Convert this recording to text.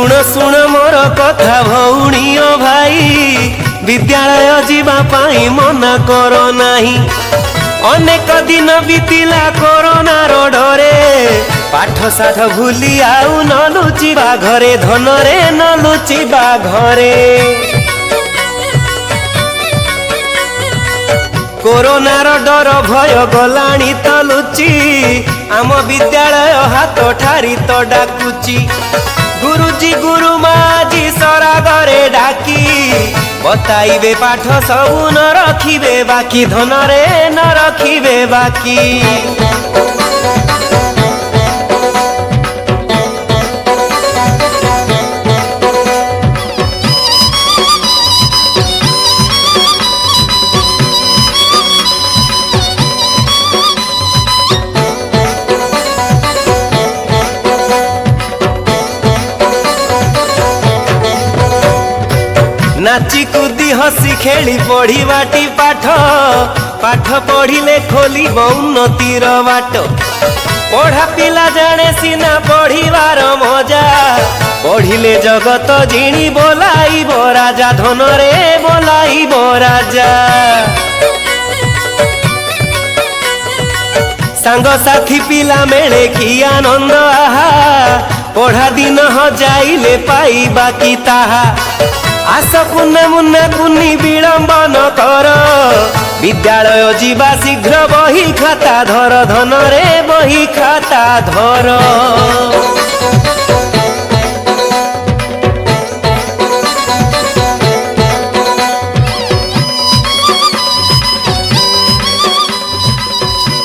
शुण शुण मोर कथा भौणी ओ भाई विद्यालय जीवा पाई मना करो नाही। अनेक दिन बीतिला कोरोना रो डरे पाठ साठ भूली आउ न लुचिबा घरे धनरे न लुचिबा घरे। कोरोना रो डर भय गलाणी तो लुची आम विद्यालय हाथ ठारी तो डाकुची। गुरुजी गुरुमा जी सरागरे डाकी बताइबे पाठ सबु न रखिबे बाकी धनरे न रखिबे बाकी। नाची कूदी हसी खेली पढ़ी बाटी पाठ पाठ पढ़िले खोली उन्नतिर बाट। पढ़ा पिला जाने सीना पढ़िबार मजा पढ़िले जगत जिणी बोलाइब राजा धनरे बोलाइब राजा। सांग साथी पिला मेले की आनंद आहा पढ़ा दिन ह जाइले पाई बाकी ताहा। आस पुण्य मुन्ना कुन्नी विलंब न कर विद्यालय जीवा शीघ्र बही खाता धर धनरे बही खाता धर।